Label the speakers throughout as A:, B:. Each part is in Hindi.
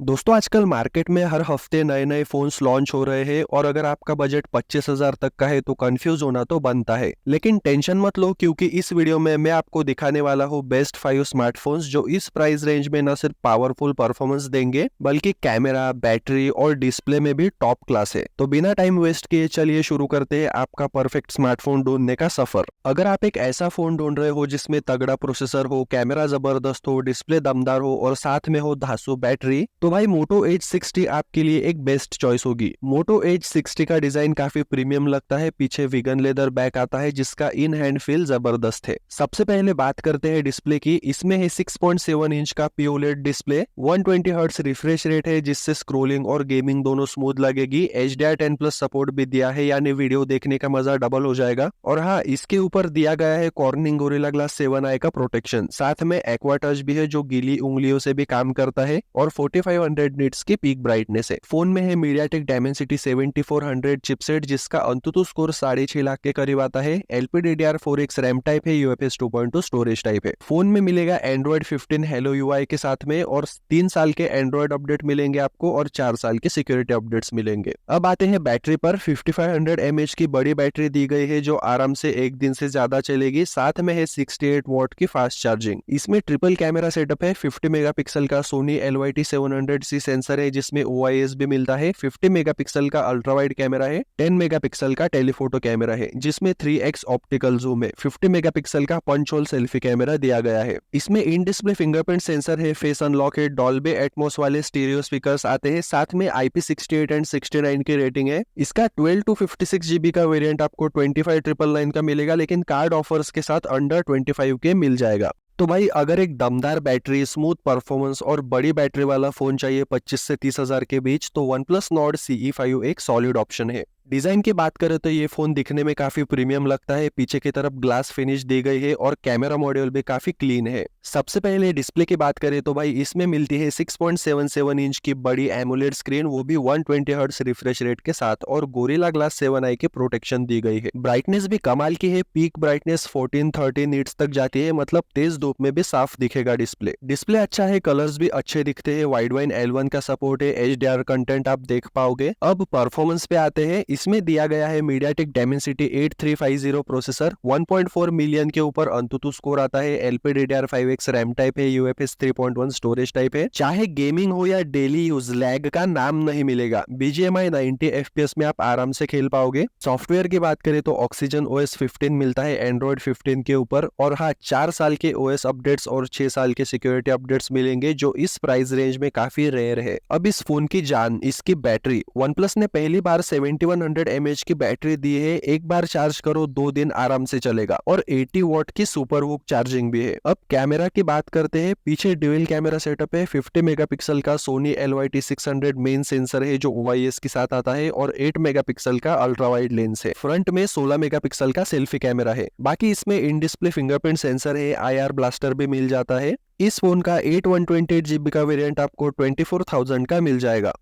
A: दोस्तों आजकल मार्केट में हर हफ्ते नए नए फोन्स लॉन्च हो रहे हैं और अगर आपका बजट 25,000 तक का है तो कंफ्यूज होना तो बनता है। लेकिन टेंशन मत लो क्योंकि इस वीडियो में मैं आपको दिखाने वाला हूँ बेस्ट 5 स्मार्टफोन्स जो इस प्राइस रेंज में न सिर्फ पावरफुल परफॉर्मेंस देंगे बल्कि कैमरा, बैटरी और डिस्प्ले में भी टॉप क्लास है। तो बिना टाइम वेस्ट किए चलिए शुरू करते हैं आपका परफेक्ट स्मार्टफोन ढूंढने का सफर। अगर आप एक ऐसा फोन ढूंढ रहे हो जिसमें तगड़ा प्रोसेसर हो, कैमरा जबरदस्त हो, डिस्प्ले दमदार हो और साथ में हो धांसू बैटरी, तो भाई मोटो एज 60 आपके लिए एक बेस्ट चॉइस होगी। मोटो एज 60 का डिजाइन काफी प्रीमियम लगता है। पीछे विगन लेदर बैक आता है जिसका इन हैंड फील जबरदस्त है। सबसे पहले बात करते हैं डिस्प्ले की। इसमें है 6.7 इंच का पीओलेड डिस्प्ले, 120 हर्ट्ज रिफ्रेश रेट है जिससे स्क्रोलिंग और गेमिंग दोनों स्मूथ लगेगी। HDR10+ सपोर्ट भी दिया है यानी वीडियो देखने का मजा डबल हो जाएगा। और हाँ, इसके ऊपर दिया गया है कॉर्निंग गोरिल्ला ग्लास 7i का प्रोटेक्शन। साथ में एक्वा टच भी है जो गीली उंगलियों से भी काम करता है और 4500 निट्स की पीक ब्राइटनेस है। फोन में है मीडियाटेक डायमेंसिटी 7400 चिपसेट जिसका अंतुतु स्कोर 6.5 लाख के करीब आता है। LPDDR4X रैम टाइप है, UFS 2.2 स्टोरेज टाइप है। फोन में मिलेगा एंड्रॉइड 15 हेलो UI के साथ में और 3 साल के एंड्रॉइड अपडेट मिलेंगे आपको और 4 साल के सिक्योरिटी अपडेट्स मिलेंगे। अब आते हैं बैटरी पर। 5500 mAh की बड़ी बैटरी दी गई है जो आराम से एक दिन से ज्यादा चलेगी। साथ में है 68 वॉट की फास्ट चार्जिंग। इसमें ट्रिपल कैमरा सेटअप है। 50 मेगापिक्सल का सोनी LYT700C सेंसर है जिसमें OIS भी मिलता है। 50 मेगापिक्सल का अल्ट्रा वाइड कैमरा है। 10 मेगापिक्सल का टेलीफोटो कैमरा है जिसमें 3x ऑप्टिकल जूम है। 50 मेगापिक्सल का पंच होल सेल्फी कैमरा दिया गया है। इसमें इन डिस्प्ले फिंगरप्रिंट सेंसर है, फेस अनलॉक है, डॉल्बी एटमॉस वाले स्टीरियो स्पीकर्स आते हैं। साथ में IP68 एंड 69 की रेटिंग है। इसका 12 to 56 GB का वेरिएंट आपको 25,999 का मिलेगा लेकिन कार्ड ऑफर्स के साथ अंडर 25 के मिल जाएगा। तो भाई अगर एक दमदार बैटरी, स्मूथ परफॉर्मेंस और बड़ी बैटरी वाला फोन चाहिए 25 से 30,000 के बीच तो OnePlus Nord CE5 एक सॉलिड ऑप्शन है। डिजाइन की बात करें तो ये फोन दिखने में काफी प्रीमियम लगता है। पीछे की तरफ ग्लास फिनिश दी गई है और कैमरा मॉड्यूल भी काफी क्लीन है। सबसे पहले डिस्प्ले की बात करें तो भाई इसमें मिलती है 6.77 इंच की बड़ी एमोलेड स्क्रीन, वो भी 120 हर्ट्ज रिफ्रेश रेट के साथ और गोरिल्ला ग्लास 7i की प्रोटेक्शन दी गई है। ब्राइटनेस भी कमाल की है। पीक ब्राइटनेस 1430 नीट्स तक जाती है, मतलब तेज धूप में भी साफ दिखेगा डिस्प्ले अच्छा है, कलर्स भी अच्छे दिखते हैं। वाइड वाइन L1 का सपोर्ट है, HDR कंटेंट आप देख पाओगे। अब परफॉर्मेंस पे आते हैं। इसमें दिया गया है मीडियाटेक डायमेंसिटी 8350 प्रोसेसर, 1.4 मिलियन के ऊपर अंतुतु स्कोर आता है। LPDDR5X रैम टाइप है, UFS 3.1 स्टोरेज टाइप है। चाहे गेमिंग हो या डेली यूज, लैग का नाम नहीं मिलेगा। BGMI 90 FPS में आप आराम से खेल पाओगे। सॉफ्टवेयर की बात करें तो ऑक्सीजन OS 15 मिलता है एंड्रॉइड 15 के ऊपर और हाँ, 4 साल के OS अपडेट्स और 6 साल के सिक्योरिटी अपडेट्स मिलेंगे जो इस प्राइस रेंज में काफी रेयर है। अब इस फोन की जान, इसकी बैटरी। OnePlus ने पहली बार 7100 mAh की बैटरी दी है। एक बार चार्ज करो 2 दिन आराम से चलेगा और 80 वॉट की सुपर हुक चार्जिंग भी है। अब कैमरा की बात करते हैं। पीछे ड्यूल कैमरा सेटअप है। 50 मेगापिक्सल का सोनी LYT600 मेन सेंसर है जो OIS के साथ आता है और 8 मेगापिक्सल का अल्ट्रा वाइड लेंस है। फ्रंट में 16 मेगापिक्सल का सेल्फी कैमरा है। बाकी इसमें इन डिस्प्ले फिंगरप्रिंट सेंसर है, IR ब्लास्टर भी मिल जाता है। इस फोन का 8 128 GB का वेरिएंट आपको 24,000 का मिल जाएगा।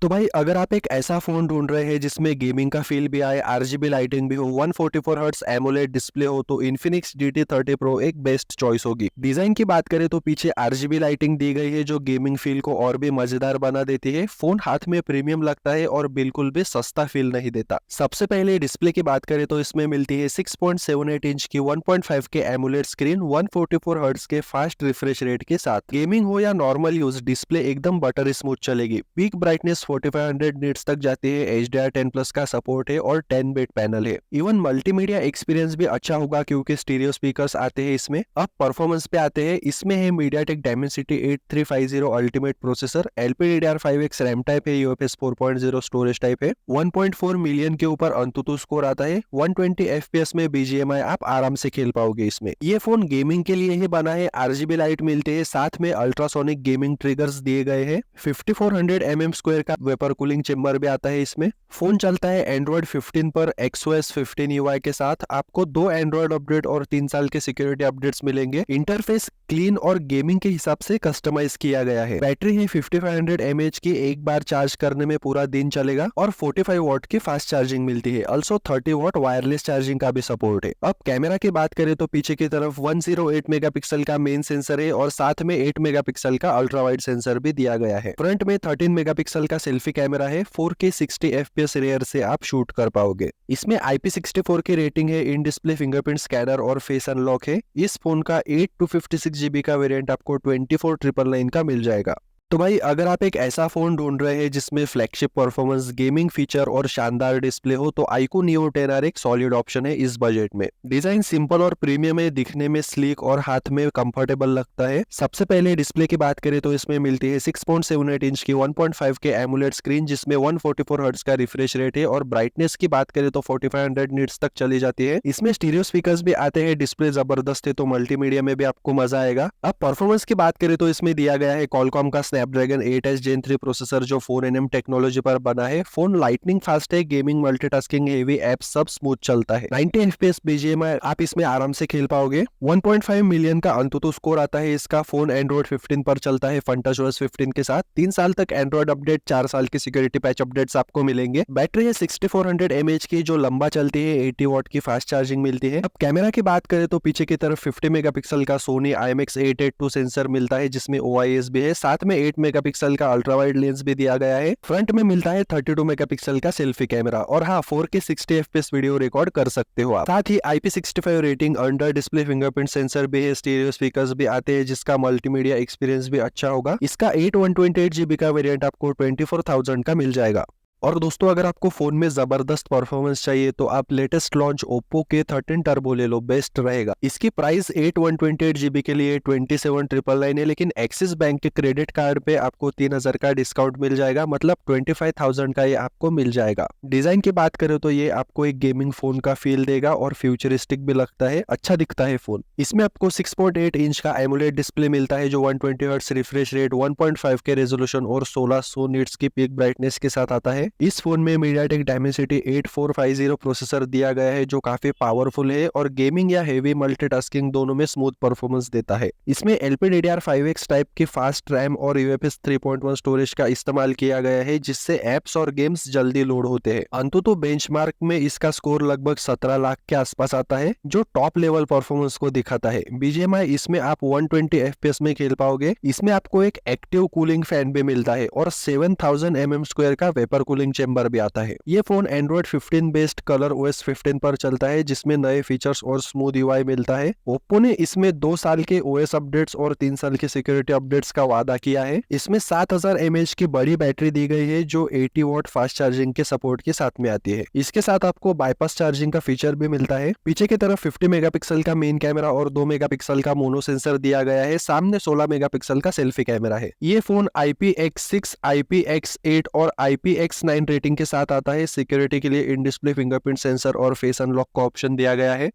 A: तो भाई अगर आप एक ऐसा फोन ढूंढ रहे हैं जिसमें गेमिंग का फील भी आए, RGB लाइटिंग भी हो, 144 हर्ट्ज एमोलेड डिस्प्ले हो तो Infinix GT30 Pro एक बेस्ट चॉइस होगी। डिजाइन की बात करें तो पीछे RGB लाइटिंग दी गई है जो गेमिंग फील को और भी मजेदार बना देती है। फोन हाथ में प्रीमियम लगता है और बिल्कुल भी सस्ता फील नहीं देता। सबसे पहले डिस्प्ले की बात करें तो इसमें मिलती है 6.78 इंच की 1.5 के एमोलेड स्क्रीन, 144 हर्ट्ज के फास्ट रिफ्रेश रेट के साथ। गेमिंग हो या नॉर्मल यूज, डिस्प्ले एकदम बटर स्मूथ चलेगी। पीक ब्राइटनेस 4500 निट्स तक जाती है। HDR10+ का सपोर्ट है और 10 बिट पैनल है। इवन मल्टीमीडिया एक्सपीरियंस भी अच्छा होगा क्योंकि स्टीरियो स्पीकर्स आते हैं इसमें। अब परफॉर्मेंस पे आते हैं। इसमें है MediaTek Dimensity 8350 ultimate processor, LPDDR5X RAM type है, UFS 4.0 स्टोरेज टाइप है। 1.4 मिलियन के ऊपर अंतुतु स्कोर आता है। 120 FPS में BGMI आप आराम से खेल पाओगे इसमें। ये फोन गेमिंग के लिए ही बना है। RGB लाइट मिलते हैं, साथ में अल्ट्रासोनिक गेमिंग ट्रिगर्स दिए गए हैं। 5400 mm स्क्वायर का वेपर कूलिंग चेम्बर भी आता है इसमें। फोन चलता है एंड्रॉइड 15 पर XOS 15 UI के साथ। आपको 2 एंड्रॉइड अपडेट और 3 साल के सिक्योरिटी अपडेट्स मिलेंगे। इंटरफेस क्लीन और गेमिंग के हिसाब से कस्टमाइज किया गया है। बैटरी है 5500 mAh की, एक बार चार्ज करने में पूरा दिन चलेगा और 45 वॉट की फास्ट चार्जिंग मिलती है। ऑल्सो 30 वॉट वायरलेस चार्जिंग का भी सपोर्ट है। अब कैमरा की बात करें तो पीछे की तरफ 108 मेगापिक्सल का मेन सेंसर है और साथ में 8 मेगापिक्सल का अल्ट्रा वाइड सेंसर भी दिया गया है। फ्रंट में 13 मेगापिक्सल का सेल्फी कैमरा है। 4K 60 FPS रेयर से आप शूट कर पाओगे। इसमें IP64 की रेटिंग है। इन डिस्प्ले फिंगरप्रिंट स्कैनर और फेस अनलॉक है। इस फोन का 8 to 56 GB का वेरिएंट आपको 24,999 का मिल जाएगा। तो भाई अगर आप एक ऐसा फोन ढूंढ रहे हैं जिसमें फ्लैगशिप परफॉर्मेंस, गेमिंग फीचर और शानदार डिस्प्ले हो तो iQOO Neo 10R एक सॉलिड ऑप्शन है इस बजट में। डिजाइन सिंपल और प्रीमियम है, दिखने में स्लीक और हाथ में कंफर्टेबल लगता है। सबसे पहले डिस्प्ले की बात करें तो इसमें मिलती है 6.78 इंच की 1.5K एमुलेट स्क्रीन जिसमें 144 हर्ट्ज का रिफ्रेश रेट है और ब्राइटनेस की बात करें तो 4500 निट्स तक चली जाती है। इसमें स्टीरियो स्पीकर्स भी आते हैं। डिस्प्ले जबरदस्त है तो मल्टीमीडिया में भी आपको मजा आएगा। अब परफॉर्मेंस की बात करें तो इसमें दिया गया है कॉलकॉम का स्नैपड्रैगन 8S Gen 3 प्रोसेसर जो 4nm टेक्नोलॉजी पर बना है। फोन लाइटनिंग फास्ट है, गेमिंग, मल्टीटास्किंग, हेवी ऐप सब स्मूथ चलता है। 90 FPS BGMI आप इसमें आराम से खेल पाओगे। 1.5 मिलियन का अंतुतु स्कोर आता है इसका। फोन एंड्रॉइड 15 पर चलता है FunTouchOS 15 के साथ। 3 साल तक एंड्रॉइड अपडेट, 4 साल की सिक्योरिटी पैच अपडेट्स आपको मिलेंगे। बैटरी है 6400 mAh की जो लंबा चलती है। 80 वॉट की फास्ट चार्जिंग मिलती है। अब कैमरा की बात करें तो पीछे की तरफ 50 मेगापिक्सल का Sony IMX882 सेंसर मिलता है जिसमें OIS भी है। साथ में 8 मेगापिक्सल का अल्ट्रा वाइड लेंस भी दिया गया है। फ्रंट में मिलता है 32 मेगापिक्सल का सेल्फी कैमरा और हाँ 4K 60 FPS वीडियो रिकॉर्ड कर सकते हो आप। साथ ही IP65 rating, under display fingerprint sensor भी है। स्टीरियो स्पीकर्स भी आते हैं जिसका मल्टीमीडिया एक्सपीरियंस भी अच्छा होगा। इसका 8 128 GB का वेरिएंट आपको 24,000 का मिल जाएगा। और दोस्तों अगर आपको फोन में जबरदस्त परफॉर्मेंस चाहिए तो आप लेटेस्ट लॉन्च Oppo के 13 टर्बो ले लो, बेस्ट रहेगा। इसकी प्राइस 8 128 GB के लिए 27,999 है, लेकिन एक्सिस बैंक के क्रेडिट कार्ड पे आपको 3,000 का डिस्काउंट मिल जाएगा, मतलब 25,000 का ये आपको मिल जाएगा। डिजाइन की बात करें तो ये आपको एक गेमिंग फोन का फील देगा और फ्यूचरिस्टिक भी लगता है, अच्छा दिखता है फोन। इसमें आपको 6.8 इंच का एमुलेट डिस्प्ले मिलता है जो 120 hertz refresh rate, 1.5K resolution और 1600 निट्स की पीक ब्राइटनेस के साथ आता है। इस फोन में MediaTek Dimensity 8450 प्रोसेसर दिया गया है जो काफी पावरफुल है और गेमिंग या हेवी मल्टीटास्किंग दोनों में स्मूथ परफॉर्मेंस देता है। इसमें LPDDR5X टाइप की फास्ट रैम और UFS 3.1 स्टोरेज का इस्तेमाल किया गया है जिससे एप्स और गेम्स जल्दी लोड होते हैं। अंततः बेंचमार्क में इसका स्कोर लगभग 17 लाख के आसपास आता है जो टॉप लेवल परफॉर्मेंस को दिखाता है। BGMI इसमें आप 120 FPS में खेल पाओगे। इसमें आपको एक एक्टिव कूलिंग फैन भी मिलता है और 7000 mm² का वेपर कूलिंग चेंबर भी आता है। ये फोन एंड्रॉइड 15 बेस्ड ColorOS 15 पर चलता है जिसमें नए फीचर्स और स्मूथ UI मिलता है। ओप्पो ने इसमें 2 साल के OS अपडेट्स और 3 साल के सिक्योरिटी अपडेट्स का वादा किया है। इसमें 7000 mAh की बड़ी बैटरी दी गई है जो 80 वॉट फास्ट चार्जिंग के सपोर्ट के साथ में आती है। इसके साथ आपको बाईपास चार्जिंग का फीचर भी मिलता है। पीछे की तरफ 50 मेगापिक्सल का मेन कैमरा और 2 मेगापिक्सल का मोनो सेंसर दिया गया है। सामने 16 मेगापिक्सल का सेल्फी कैमरा है। ये फोन IPX6, IPX8 और IPX9 रेटिंग के साथ आता है। सिक्योरिटी के लिए इन डिस्प्ले फिंगरप्रिंट सेंसर और फेस अनलॉक का ऑप्शन दिया गया है।